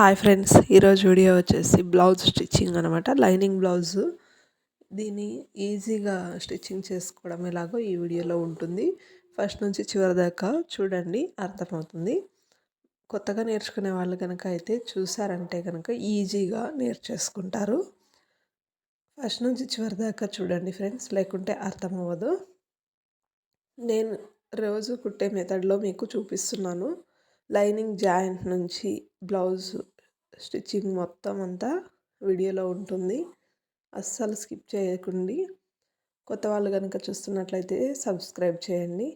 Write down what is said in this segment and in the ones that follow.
Hi friends, ఈరోజు video వచ్చేసి blouse stitching అనమాట. లైనింగ్ బ్లౌజు దీన్ని ఈజీగా స్టిచ్చింగ్ చేసుకోవడం ఎలాగో ఈ వీడియోలో ఉంటుంది. ఫస్ట్ నుంచి చివరి దాకా చూడండి, అర్థమవుతుంది. కొత్తగా నేర్చుకునే వాళ్ళు కనుక అయితే చూసారంటే కనుక ఈజీగా నేర్చేసుకుంటారు. ఫస్ట్ నుంచి చివరి దాకా చూడండి ఫ్రెండ్స్, లేకుంటే అర్థమవ్వదు. నేను రోజు కుట్టే మెథడ్లో మీకు చూపిస్తున్నాను. లైనింగ్ జాయింట్ నుంచి బ్లౌజ్ స్టిచ్చింగ్ మొత్తం అంతా వీడియోలో ఉంటుంది. అస్సలు స్కిప్ చేయకండి. కొత్త వాళ్ళు కనుక చూస్తున్నట్లయితే సబ్స్క్రైబ్ చేయండి.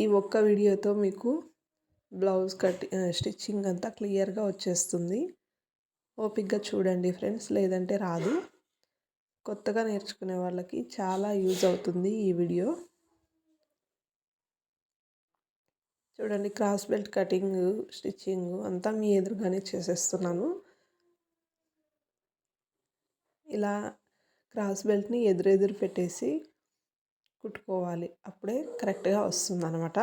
ఈ ఒక్క వీడియోతో మీకు బ్లౌజ్ స్టిచ్చింగ్ అంతా క్లియర్గా వచ్చేస్తుంది. ఓపిక్గా చూడండి ఫ్రెండ్స్, లేదంటే రాదు. కొత్తగా నేర్చుకునే వాళ్ళకి చాలా యూజ్ అవుతుంది ఈ వీడియో. చూడండి, క్రాస్ బెల్ట్ కటింగ్ స్టిచ్చింగ్ అంతా మీ ఎదురుగానే చేసేస్తున్నాను. ఇలా క్రాస్ బెల్ట్ని ఎదురెదురు పెట్టేసి కుట్టుకోవాలి, అప్పుడే కరెక్ట్గా వస్తుంది అన్నమాట.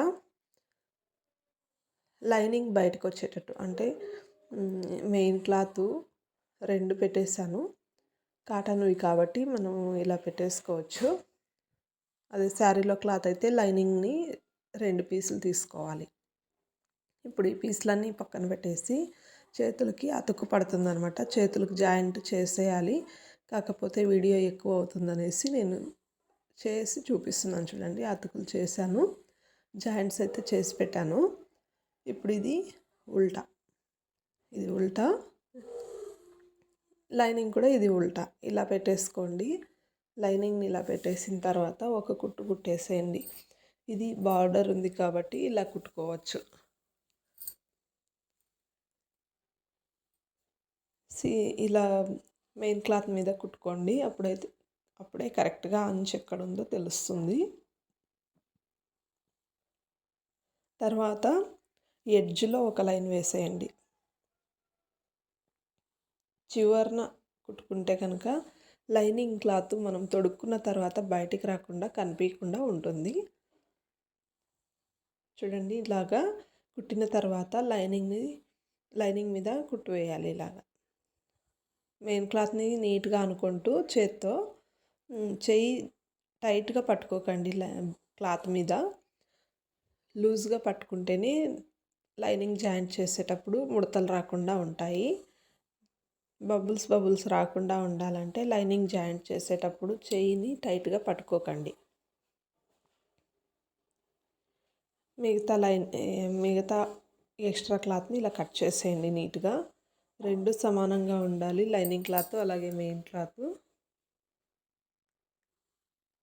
లైనింగ్ బయటకు వచ్చేటట్టు, అంటే మెయిన్ క్లాత్ రెండు పెట్టేశాను. కాటన్వి కాబట్టి మనం ఇలా పెట్టేసుకోవచ్చు. అదే శారీలో క్లాత్ అయితే లైనింగ్ని 2 పీసులు తీసుకోవాలి. ఇప్పుడు ఈ పీసులన్నీ పక్కన పెట్టేసి చేతులకి అతుకు పడుతుంది అనమాట. చేతులకు జాయింట్ చేసేయాలి. కాకపోతే వీడియో ఎక్కువ అవుతుందనేసి నేను చేసి చూపిస్తున్నాను. చూడండి, అతుకులు చేశాను, జాయింట్స్ అయితే చేసి పెట్టాను. ఇప్పుడు ఇది ఉల్టా, లైనింగ్ కూడా ఇది ఉల్టా. ఇలా పెట్టేసుకోండి. లైనింగ్ని ఇలా పెట్టేసిన తర్వాత ఒక కుట్టు కుట్టేసేయండి. ఇది బార్డర్ ఉంది కాబట్టి ఇలా కుట్టుకోవచ్చు. ఇలా మెయిన్ క్లాత్ మీద కుట్టుకోండి, అప్పుడే కరెక్ట్గా అంచు ఎక్కడ ఉందో తెలుస్తుంది. తర్వాత ఎడ్జ్లో ఒక లైన్ వేసేయండి. చివరన కుట్టుకుంటే కనుక లైనింగ్ క్లాత్ మనం తొడుక్కున్న తర్వాత బయటికి రాకుండా కనిపించకుండా ఉంటుంది. చూడండి, ఇలాగా కుట్టిన తర్వాత లైనింగ్ మీద కుట్టు వేయాలి. ఇలాగా మెయిన్ క్లాత్ని నీట్గా అనుకుంటూ చేత్తో చెయ్యి టైట్గా పట్టుకోకండి. క్లాత్ మీద లూజ్గా పట్టుకుంటేనే లైనింగ్ జాయింట్ చేసేటప్పుడు ముడతలు రాకుండా ఉంటాయి. బబుల్స్ రాకుండా ఉండాలంటే లైనింగ్ జాయింట్ చేసేటప్పుడు చెయ్యిని టైట్గా పట్టుకోకండి. మిగతా ఎక్స్ట్రా క్లాత్ని ఇలా కట్ చేసేయండి నీట్గా. 2 సమానంగా ఉండాలి, లైనింగ్ క్లాత్ అలాగే మెయిన్ క్లాత్.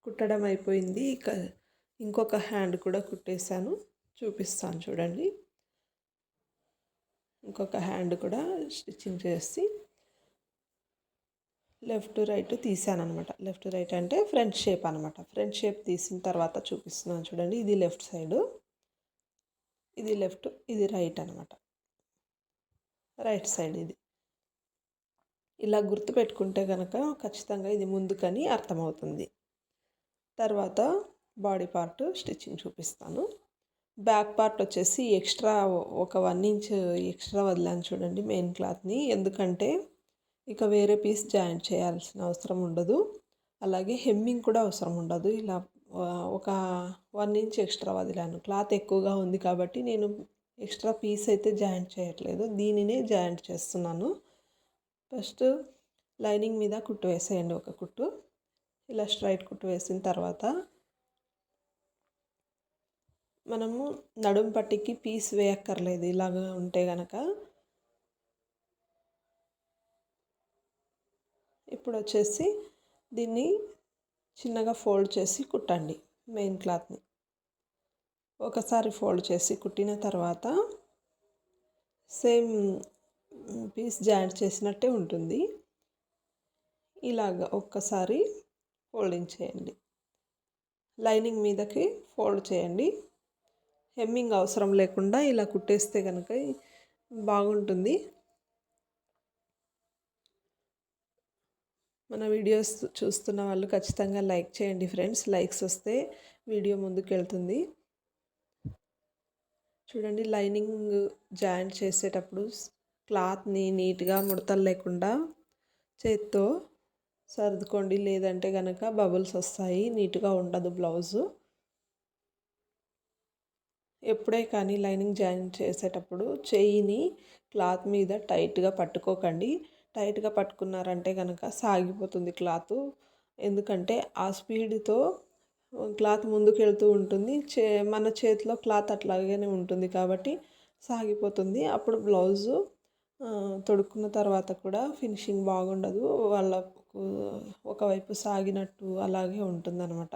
కుట్టడం అయిపోయింది. ఇంకొక హ్యాండ్ కూడా కుట్టేశాను, చూపిస్తాను చూడండి. ఇంకొక హ్యాండ్ కూడా స్టిచ్చింగ్ చేసి లెఫ్ట్ రైట్ తీసాను అనమాట. లెఫ్ట్ రైట్ అంటే ఫ్రంట్ షేప్ అనమాట. ఫ్రంట్ షేప్ తీసిన తర్వాత చూపిస్తున్నాను చూడండి. ఇది లెఫ్ట్ సైడు, ఇది లెఫ్ట్, ఇది రైట్ అనమాట. రైట్ సైడ్ ఇది. ఇలా గుర్తు పెట్టుకుంటే కనుక ఖచ్చితంగా ఇది ముందుకని అర్థమవుతుంది. తర్వాత బాడీ పార్ట్ స్టిచ్చింగ్ చూపిస్తాను. బ్యాక్ పార్ట్ వచ్చేసి ఎక్స్ట్రా ఒక 1 ఇంచ్ ఎక్స్ట్రా వదిలాను చూడండి మెయిన్ క్లాత్ని. ఎందుకంటే ఇక వేరే పీస్ జాయింట్ చేయాల్సిన అవసరం ఉండదు, అలాగే హెమ్మింగ్ కూడా అవసరం ఉండదు. ఇలా ఒక 1 ఇంచ్ ఎక్స్ట్రా వదిలాను. క్లాత్ ఎక్కువగా ఉంది కాబట్టి నేను ఎక్స్ట్రా పీస్ అయితే జాయింట్ చేయట్లేదు, దీనినే జాయింట్ చేస్తున్నాను. ఫస్ట్ లైనింగ్ మీద కుట్టు వేసేయండి, ఒక కుట్టు. ఇలా స్ట్రైట్ కుట్టు వేసిన తర్వాత మనము నడుం పట్టికి పీస్ వేయక్కర్లేదు. ఇలాగ ఉంటే కనుక ఇప్పుడు వచ్చేసి దీన్ని చిన్నగా ఫోల్డ్ చేసి కుట్టండి. మెయిన్ క్లాత్ని ఒకసారి ఫోల్డ్ చేసి కుట్టిన తర్వాత సేమ్ పీస్ జాయింట్ చేసినట్టే ఉంటుంది. ఇలాగ ఒక్కసారి ఫోల్డింగ్ చేయండి, లైనింగ్ మీదకి ఫోల్డ్ చేయండి. హెమ్మింగ్ అవసరం లేకుండా ఇలా కుట్టేస్తే కనుక బాగుంటుంది. మన వీడియోస్ చూస్తున్న వాళ్ళు ఖచ్చితంగా లైక్ చేయండి ఫ్రెండ్స్. లైక్స్ వస్తే వీడియో ముందుకు వెళ్తుంది. చూడండి లైనింగ్ జాయింట్ చేసేటప్పుడు క్లాత్ని నీట్గా ముడతలు లేకుండా చేత్తో సర్దుకోండి, లేదంటే కనుక బబుల్స్ వస్తాయి, నీట్గా ఉండదు బ్లౌజు. ఎప్పుడే కానీ లైనింగ్ జాయిన్ చేసేటప్పుడు చెయ్యిని క్లాత్ మీద టైట్గా పట్టుకోకండి. టైట్గా పట్టుకున్నారంటే కనుక సాగిపోతుంది క్లాత్. ఎందుకంటే ఆ స్పీడ్తో క్లాత్ ముందుకు వెళ్తూ ఉంటుంది, మన చేతిలో క్లాత్ అట్లాగనే ఉంటుంది కాబట్టి సాగిపోతుంది. అప్పుడు బ్లౌజు తొడుక్కున్న తర్వాత కూడా ఫినిషింగ్ బాగుండదు, వాళ్ళకు ఒకవైపు సాగినట్టు అలాగే ఉంటుందన్నమాట.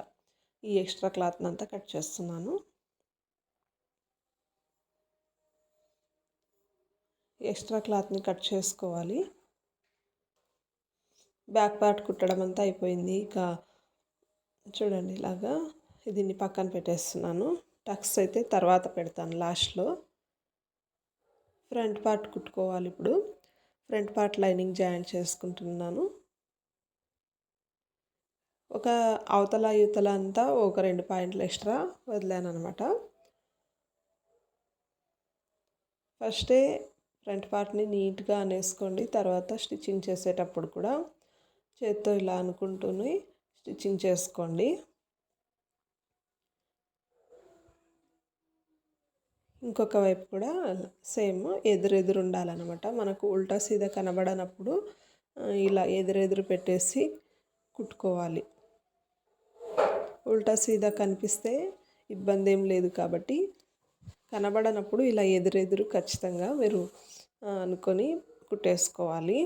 ఈ ఎక్స్ట్రా క్లాత్ని అంతా కట్ చేస్తున్నాను. ఎక్స్ట్రా క్లాత్ని కట్ చేసుకోవాలి. బ్యాక్ పార్ట్ కుట్టడం అంతా అయిపోయింది. ఇక చూడండి ఇలాగా దీన్ని పక్కన పెట్టేస్తున్నాను. టక్స్ అయితే తర్వాత పెడతాను లాస్ట్లో. ఫ్రంట్ పార్ట్ కుట్టుకోవాలి ఇప్పుడు. ఫ్రంట్ పార్ట్ లైనింగ్ జాయిన్ చేసుకుంటున్నాను. ఒక అవతల యువతల అంతా ఒక 2 పాయింట్లు ఎక్స్ట్రా వదిలాను అనమాట. ఫస్టే ఫ్రంట్ పార్ట్ని నీట్గా అనేసుకోండి. తర్వాత స్టిచ్చింగ్ చేసేటప్పుడు కూడా చేత్తో ఇలా అనుకుంటూనే స్టిచ్చింగ్ చేసుకోండి. ఇంకొక వైపు కూడా సేమ్ ఎదురెదురు ఉండాలన్నమాట. మనకు ఉల్టా సీదా కనబడనప్పుడు ఇలా ఎదురెదురు పెట్టేసి కుట్టుకోవాలి. ఉల్టా సీదా కనిపిస్తే ఇబ్బంది ఏం లేదు కాబట్టి, కనబడనప్పుడు ఇలా ఎదురెదురు ఖచ్చితంగా మీరు అనుకొని కుట్టేసుకోవాలి.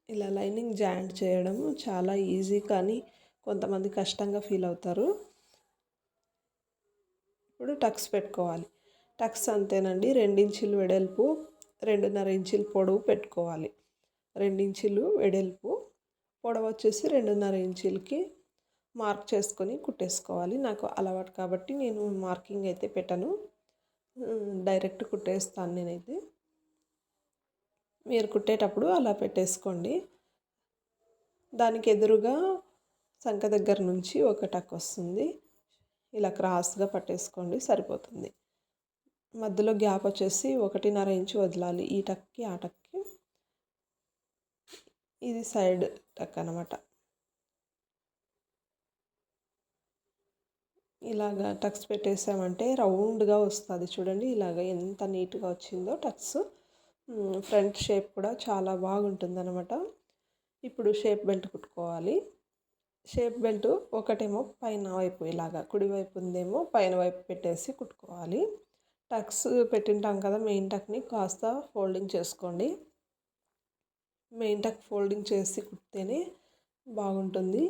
ఇలా లైనింగ్ జాయింట్ చేయడం చాలా ఈజీ, కానీ కొంతమంది కష్టంగా ఫీల్ అవుతారు. ఇప్పుడు టక్స్ పెట్టుకోవాలి. టక్స్ అంతేనండి, 2 ఇంచులు వెడల్పు, 2.5 ఇంచులు పొడవు పెట్టుకోవాలి. 2 ఇంచులు వెడల్పు, పొడవు వచ్చేసి 2.5 ఇంచులకి మార్క్ చేసుకొని కుట్టేసుకోవాలి. నాకు అలవాటు కాబట్టి నేను మార్కింగ్ అయితే పెట్టను, డైరెక్ట్ కుట్టేస్తాను నేనైతే. మీరు కుట్టేటప్పుడు అలా పెట్టేసుకోండి. దానికి ఎదురుగా సంక దగ్గర నుంచి ఒక టక్ వస్తుంది, ఇలా క్రాస్గా పట్టేసుకోండి సరిపోతుంది. మధ్యలో గ్యాప్ వచ్చేసి 1.5 ఇంచు వదలాలి, ఈ టక్కి ఆ టక్కి. ఇది సైడ్ టక్ అనమాట. ఇలాగా టక్స్ పెట్టేసామంటే రౌండ్గా వస్తుంది. చూడండి ఇలాగ ఎంత నీట్గా వచ్చిందో టక్స్. ఫ్రంట్ షేప్ కూడా చాలా బాగుంటుంది అనమాట. ఇప్పుడు షేప్ బెల్ట్ కుట్టుకోవాలి. షేప్ బెల్ట్ ఒకటేమో పైన వైపు ఇలాగా, కుడివైపు ఉందేమో పైన వైపు పెట్టేసి కుట్టుకోవాలి. టక్స్ పెట్టింటాం కదా, మెయిన్ టక్ని కాస్త ఫోల్డింగ్ చేసుకోండి. మెయిన్ టక్ ఫోల్డింగ్ చేసి కుడితేనే బాగుంటుంది.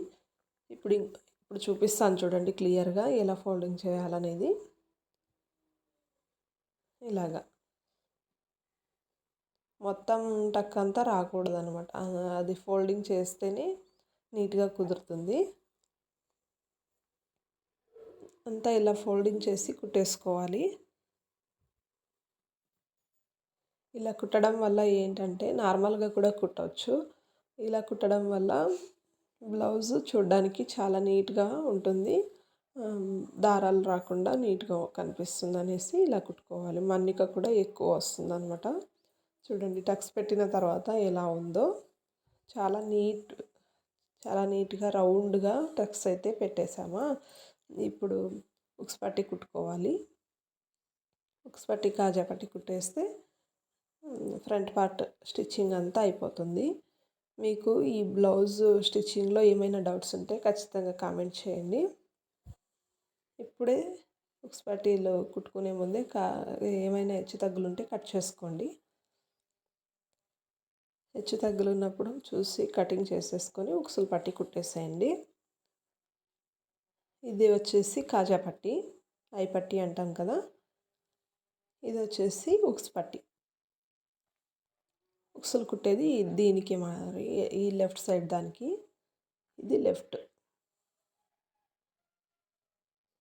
ఇప్పుడు చూపిస్తాను చూడండి క్లియర్గా ఎలా ఫోల్డింగ్ చేయాలనేది. ఇలాగా మొత్తం టక్ అంతా రాకూడదు అనమాట, అది ఫోల్డింగ్ చేస్తేనే నీట్గా కుదురుతుంది. అంతా ఇలా ఫోల్డింగ్ చేసి కుట్టేసుకోవాలి. ఇలా కుట్టడం వల్ల ఏంటంటే నార్మల్గా కూడా కుట్టవచ్చు. ఇలా కుట్టడం వల్ల బ్లౌజు చూడడానికి చాలా నీట్గా ఉంటుంది, దారాలు రాకుండా నీట్గా కనిపిస్తుంది అనేసి ఇలా కుట్టుకోవాలి. మన్నిక కూడా ఎక్కువ వస్తుంది అనమాట. చూడండి టక్స్ పెట్టిన తర్వాత ఎలా ఉందో, చాలా నీట్గా రౌండ్గా టక్స్ అయితే పెట్టేసామా. ఇప్పుడు ఉక్స్ పట్టి కుట్టుకోవాలి. ఉక్స్ పట్టి కాజా పట్టి కుట్టేస్తే ఫ్రంట్ పార్ట్ స్టిచ్చింగ్ అంతా అయిపోతుంది. మీకు ఈ బ్లౌజ్ స్టిచ్చింగ్లో ఏమైనా డౌట్స్ ఉంటే ఖచ్చితంగా కామెంట్ చేయండి. ఇప్పుడే ఉక్స్ పట్టీలు కుట్టుకునే ముందే ఏమైనా హెచ్చు తగ్గులు ఉంటే కట్ చేసుకోండి. హెచ్చు తగ్గులు ఉన్నప్పుడు చూసి కటింగ్ చేసేసుకొని ఉక్సులు పట్టి కుట్టేసేయండి. ఇది వచ్చేసి కాజా పట్టి, ఐ పట్టి అంటాం కదా, ఇది వచ్చేసి ఉక్స్ పట్టి. ఉక్సులు కుట్టేది దీనికి, మరి ఈ లెఫ్ట్ సైడ్ దానికి, ఇది లెఫ్ట్.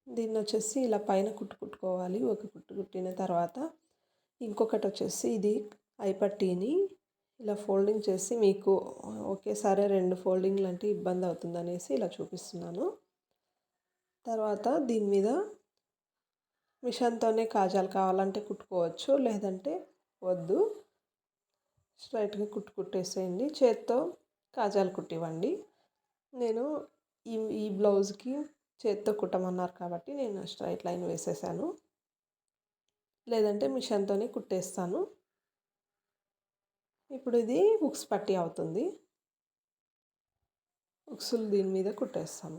దీన్ని వచ్చేసి ఇలా పైన కుట్టుకోవాలి. ఒక కుట్టు కుట్టిన తర్వాత ఇంకొకటి వచ్చేసి ఇది ఐపట్టీని ఇలా ఫోల్డింగ్ చేసి మీకు ఒకేసారి 2 ఫోల్డింగ్లు అంటే ఇబ్బంది అవుతుందనేసి ఇలా చూపిస్తున్నాను. తర్వాత దీని మీద మిషన్తోనే కాజాలు కావాలంటే కుట్టుకోవచ్చు, లేదంటే వద్దు, స్ట్రైట్గా కుట్టేసేయండి. చేత్తో కాజాలు కుట్టివ్వండి. నేను ఈ బ్లౌజ్కి చేత్తో కుట్టమన్నారు కాబట్టి నేను స్ట్రైట్ లైన్ వేసేసాను, లేదంటే మిషన్తోనే కుట్టేస్తాను. ఇప్పుడు ఇది హుక్స్ పట్టీ అవుతుంది. హుక్స్లు దీని మీద కుట్టేస్తాను.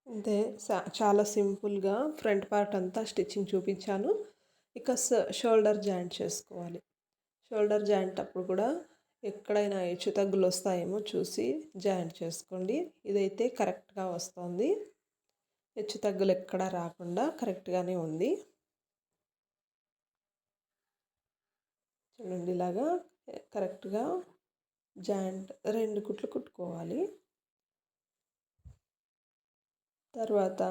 అంతే, చాలా సింపుల్గా ఫ్రంట్ పార్ట్ అంతా స్టిచ్చింగ్ చూపించాను. ఇక షోల్డర్ జాయింట్ చేసుకోవాలి. షోల్డర్ జాయింట్ అప్పుడు కూడా ఎక్కడైనా హెచ్చు తగ్గులు వస్తాయేమో చూసి జాయింట్ చేసుకోండి. ఇదైతే కరెక్ట్గా వస్తుంది, హెచ్చు తగ్గులు ఎక్కడ రాకుండా కరెక్ట్గానే ఉంది. చూడండి, ఇలాగా కరెక్ట్గా జాయింట్ 2 కుట్లు కుట్టుకోవాలి. తర్వాత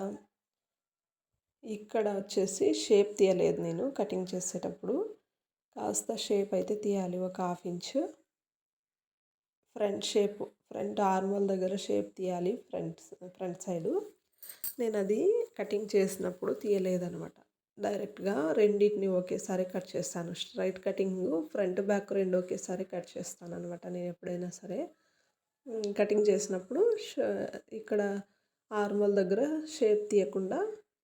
ఇక్కడ వచ్చేసి షేప్ తీయలేదు నేను కటింగ్ చేసేటప్పుడు, కాస్త షేప్ అయితే తీయాలి. ఒక 1/2 ఇంచు ఫ్రంట్ షేప్, ఫ్రంట్ ఆర్మోల్ దగ్గర షేప్ తీయాలి ఫ్రంట్ సైడు. నేను అది కటింగ్ చేసినప్పుడు తీయలేదనమాట. డైరెక్ట్గా రెండింటిని ఒకేసారి కట్ చేస్తాను. స్ట్రైట్ కటింగ్ ఫ్రంట్ బ్యాక్ 2 ఒకేసారి కట్ చేస్తాను అనమాట. నేను ఎప్పుడైనా సరే కటింగ్ చేసినప్పుడు ఇక్కడ ఆర్మోల్ దగ్గర షేప్ తీయకుండా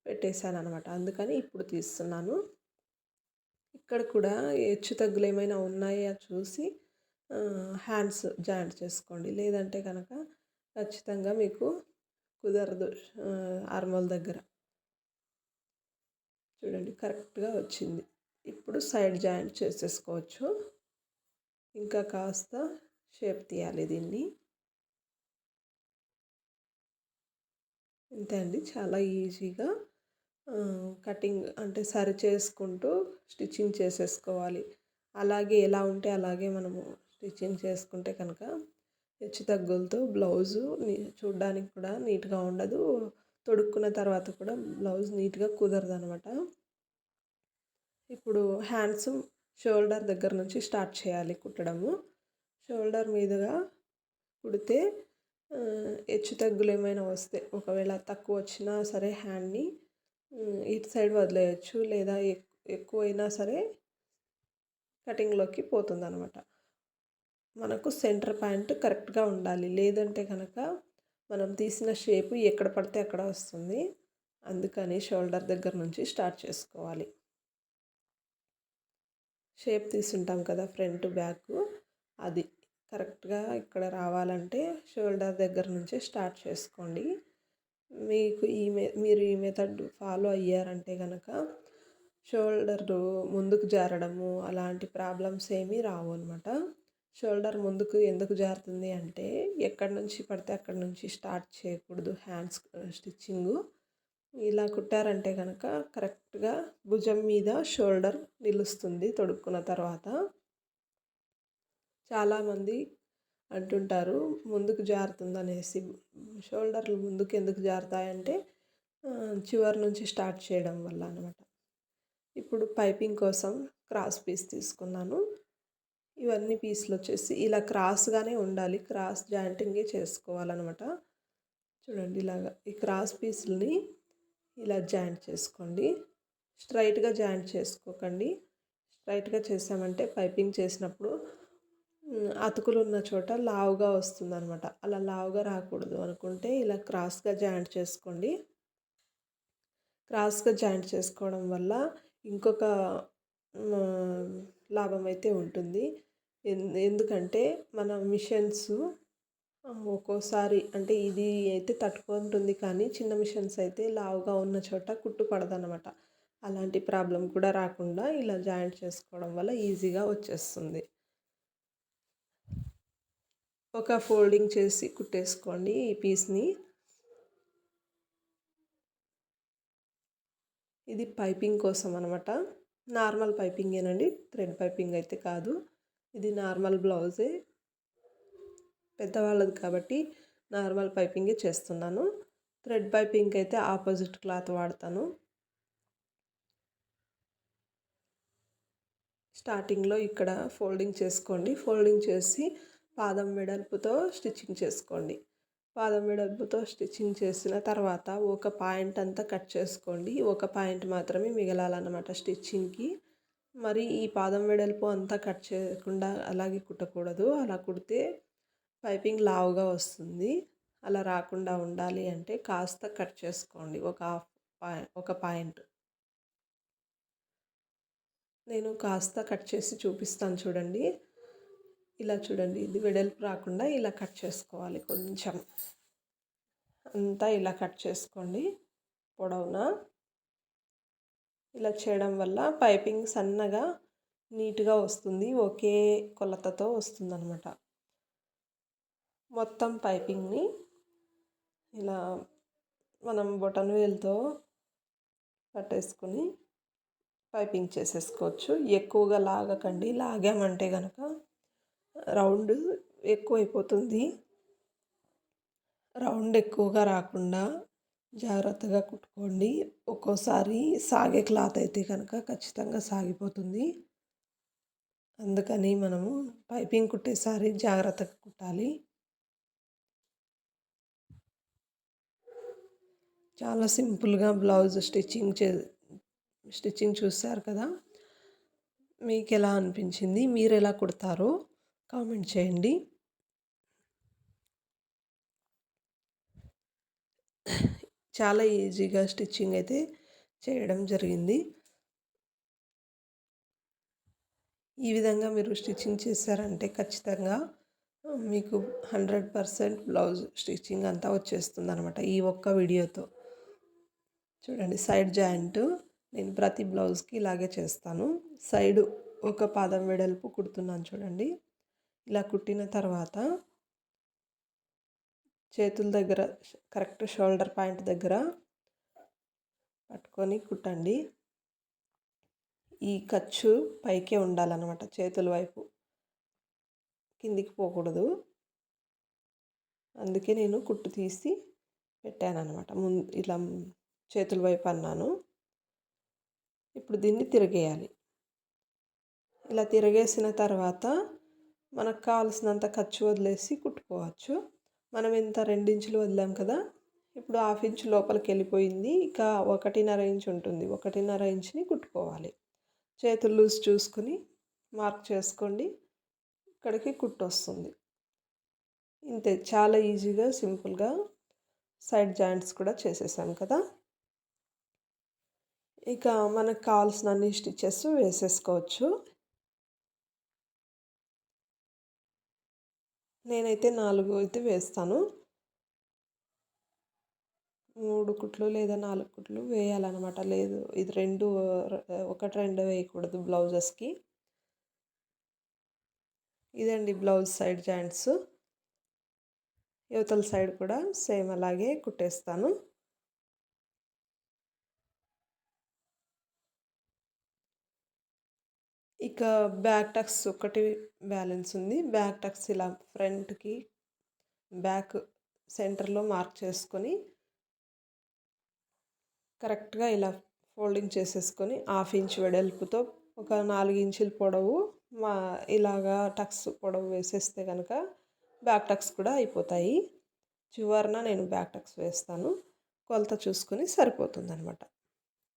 పెట్టేశాను అనమాట. అందుకని ఇప్పుడు తీస్తున్నాను. ఇక్కడ కూడా హెచ్చు తగ్గులు ఏమైనా ఉన్నాయా చూసి హ్యాండ్స్ జాయింట్ చేసుకోండి, లేదంటే కనుక ఖచ్చితంగా మీకు కుదరదు. ఆర్మోల్ దగ్గర చూడండి కరెక్ట్గా వచ్చింది. ఇప్పుడు సైడ్ జాయింట్ చేసేసుకోవచ్చు. ఇంకా కాస్త షేప్ తీయాలి దీన్ని. అంతే అండి, చాలా ఈజీగా కటింగ్ అంటే సరి చేసుకుంటూ స్టిచ్చింగ్ చేసేసుకోవాలి. అలాగే ఎలా ఉంటే అలాగే మనము స్టిచ్చింగ్ చేసుకుంటే కనుక హెచ్చు తగ్గులతో బ్లౌజు చూడడానికి కూడా నీట్గా ఉండదు. తొడుక్కున్న తర్వాత కూడా బ్లౌజ్ నీట్గా కుదరదు అనమాట. ఇప్పుడు హ్యాండ్స్ షోల్డర్ దగ్గర నుంచి స్టార్ట్ చేయాలి కుట్టడము. షోల్డర్ మీదుగా కుడితే హెచ్చు తగ్గులు ఏమైనా వస్తే, ఒకవేళ తక్కువ వచ్చినా సరే హ్యాండ్ని ఇటు సైడ్ వదిలేయచ్చు, లేదా ఎక్కువైనా సరే కటింగ్లోకి పోతుంది అనమాట. మనకు సెంటర్ పాయింట్ కరెక్ట్గా ఉండాలి, లేదంటే కనుక మనం తీసిన షేపు ఎక్కడ పడితే అక్కడ వస్తుంది. అందుకని షోల్డర్ దగ్గర నుంచి స్టార్ట్ చేసుకోవాలి. షేప్ తీసుంటాం కదా ఫ్రంట్ బ్యాక్, అది కరెక్ట్గా ఇక్కడ రావాలంటే షోల్డర్ దగ్గర నుంచే స్టార్ట్ చేసుకోండి. మీకు మీరు ఈ మెథడ్ ఫాలో అయ్యారంటే కనుక షోల్డర్ ముందుకు జారడము అలాంటి ప్రాబ్లమ్స్ ఏమీ రావు అనమాట. షోల్డర్ ముందుకు ఎందుకు జారుతుంది అంటే, ఎక్కడి నుంచి పడితే అక్కడి నుంచి స్టార్ట్ చేయకూడదు హ్యాండ్స్ స్టిచ్చింగు. ఇలా కుట్టారంటే కనుక కరెక్ట్గా భుజం మీద షోల్డర్ నిలుస్తుంది తొడుక్కున్న తర్వాత. చాలామంది అంటుంటారు ముందుకు జారుతుంది అనేసి. షోల్డర్లు ముందుకు ఎందుకు జారుతాయంటే చివరి నుంచి స్టార్ట్ చేయడం వల్ల అనమాట. ఇప్పుడు పైపింగ్ కోసం క్రాస్ పీస్ తీసుకున్నాను. ఇవన్నీ పీసులు వచ్చేసి ఇలా క్రాస్గానే ఉండాలి, క్రాస్ జాయింటింగే చేసుకోవాలన్నమాట. చూడండి, ఇలాగా ఈ క్రాస్ పీసులని ఇలా జాయింట్ చేసుకోండి. స్ట్రైట్గా జాయింట్ చేసుకోకండి. స్ట్రైట్గా చేసామంటే పైపింగ్ చేసినప్పుడు అతుకులు ఉన్న చోట లావుగా వస్తుంది అనమాట. అలా లావుగా రాకూడదు అనుకుంటే ఇలా క్రాస్గా జాయింట్ చేసుకోండి. క్రాస్గా జాయింట్ చేసుకోవడం వల్ల ఇంకొక లాభం అయితే ఉంటుంది. ఎందుకంటే మన మిషన్స్ ఒక్కోసారి అంటే ఇది అయితే తట్టుకుంటుంది, కానీ చిన్న మిషన్స్ అయితే లావుగా ఉన్న చోట కుట్టు పడదనమాట. అలాంటి ప్రాబ్లం కూడా రాకుండా ఇలా జాయింట్ చేసుకోవడం వల్ల ఈజీగా వచ్చేస్తుంది. ఒక ఫోల్డింగ్ చేసి కుట్టేసుకోండి ఈ పీస్ని. ఇది పైపింగ్ కోసం అనమాట. నార్మల్ పైపింగేనండి, థ్రెడ్ పైపింగ్ అయితే కాదు. ఇది నార్మల్ బ్లౌజే, పెద్దవాళ్ళది కాబట్టి నార్మల్ పైపింగే చేస్తున్నాను. థ్రెడ్ పైపింగ్ అయితే ఆపోజిట్ క్లాత్ వాడతాను. స్టార్టింగ్లో ఇక్కడ ఫోల్డింగ్ చేసుకోండి. ఫోల్డింగ్ చేసి పాదం వెడల్పుతో స్టిచ్చింగ్ చేసుకోండి. పాదం వెడల్పుతో స్టిచ్చింగ్ చేసిన తర్వాత ఒక పాయింట్ అంతా కట్ చేసుకోండి. ఒక పాయింట్ మాత్రమే మిగలాలన్నమాట స్టిచ్చింగ్కి. మరి ఈ పాదం వెడల్పు అంతా కట్ చేయకుండా అలాగే కుట్టకూడదు. అలా కుడితే పైపింగ్ లావుగా వస్తుంది. అలా రాకుండా ఉండాలి అంటే కాస్త కట్ చేసుకోండి. ఒక పాయింట్. నేను కాస్త కట్ చేసి చూపిస్తాను చూడండి. ఇలా చూడండి, ఇది వెడల్పు రాకుండా ఇలా కట్ చేసుకోవాలి. కొంచెం అంతా ఇలా కట్ చేసుకోండి పొడవునా. ఇలా చేయడం వల్ల పైపింగ్ సన్నగా నీట్గా వస్తుంది. ఒకే కొలతతో వస్తుంది అన్నమాట. మొత్తం పైపింగ్ని ఇలా మనం బొటన్ వేలుతో పట్టేసుకొని పైపింగ్ చేసేసుకోవచ్చు. ఎక్కువగా లాగకండి. లాగామంటే కనుక రౌండ్ ఎక్కువైపోతుంది. రౌండ్ ఎక్కువగా రాకుండా జాగ్రత్తగా కుట్టుకోండి. ఒక్కోసారి సాగే క్లాత్ అయితే కనుక ఖచ్చితంగా సాగిపోతుంది. అందుకని మనము పైపింగ్ కుట్టేసారి జాగ్రత్తగా కుట్టాలి. చాలా సింపుల్గా బ్లౌజ్ స్టిచ్చింగ్ చూశారు కదా. మీకు ఎలా అనిపించింది? మీరు ఎలా కుడతారో కామెంట్ చేయండి. చాలా ఈజీగా స్టిచ్చింగ్ అయితే చేయడం జరిగింది. ఈ విధంగా మీరు స్టిచ్చింగ్ చేశారంటే ఖచ్చితంగా మీకు 100% బ్లౌజ్ స్టిచ్చింగ్ అంతా వచ్చేస్తుంది అనమాట ఈ ఒక్క వీడియోతో. చూడండి, సైడ్ జాయింట్ నేను ప్రతి బ్లౌజ్కి ఇలాగే చేస్తాను. సైడు ఒక పాదం వెడల్పు కుడుతున్నాను చూడండి. ఇలా కుట్టిన తర్వాత చేతుల దగ్గర కరెక్ట్ షోల్డర్ పాయింట్ దగ్గర పట్టుకొని కుట్టండి. ఈ ఖర్చు పైకే ఉండాలన్నమాట, చేతుల వైపు కిందికి పోకూడదు. అందుకే నేను కుట్టు తీసి పెట్టాను అనమాట. ఇలా చేతుల వైపు అన్నాను. ఇప్పుడు దీన్ని తిరిగేయాలి. ఇలా తిరిగేసిన తర్వాత మనకు కావాల్సినంత ఖర్చు వదిలేసి కుట్టుకోవచ్చు. మనం ఇంత 2 ఇంచులు వదిలాం కదా, ఇప్పుడు 1/2 ఇంచు లోపలికి వెళ్ళిపోయింది. ఇక 1.5 ఇంచు ఉంటుంది. 1.5 ఇంచుని కుట్టుకోవాలి. చేతులు లూజ్ చూసుకుని మార్క్ చేసుకోండి. ఇక్కడికి కుట్టు వస్తుంది. ఇంతే, చాలా ఈజీగా సింపుల్గా సైడ్ జాయింట్స్ కూడా చేసేసాం కదా. ఇక మనకు కావాల్సిన అన్ని స్టిచెస్ వేసేసుకోవచ్చు. నేనైతే 4 అయితే వేస్తాను. 3 కుట్లు లేదా 4 కుట్లు వేయాలన్నమాట. లేదు, ఇది 1-2 వేయకూడదు బ్లౌజెస్కి. ఇదండి బ్లౌజ్ సైడ్ జాయింట్స్. యువతల సైడ్ కూడా సేమ్ అలాగే కుట్టేస్తాను. ఇక బ్యాక్ టక్స్ ఒకటి బ్యాలెన్స్ ఉంది. బ్యాక్ టక్స్ ఇలా ఫ్రంట్కి బ్యాక్ సెంటర్లో మార్క్ చేసుకొని కరెక్ట్గా ఇలా ఫోల్డింగ్ చేసేసుకొని 1/2 ఇంచ్ వెడల్పుతో ఒక 4 ఇంచుల పొడవు ఇలాగా టక్స్ పొడవు వేసేస్తే కనుక బ్యాక్ టక్స్ కూడా అయిపోతాయి. చివరన నేను బ్యాక్ టక్స్ వేస్తాను. కొలత చూసుకొని సరిపోతుంది అనమాట.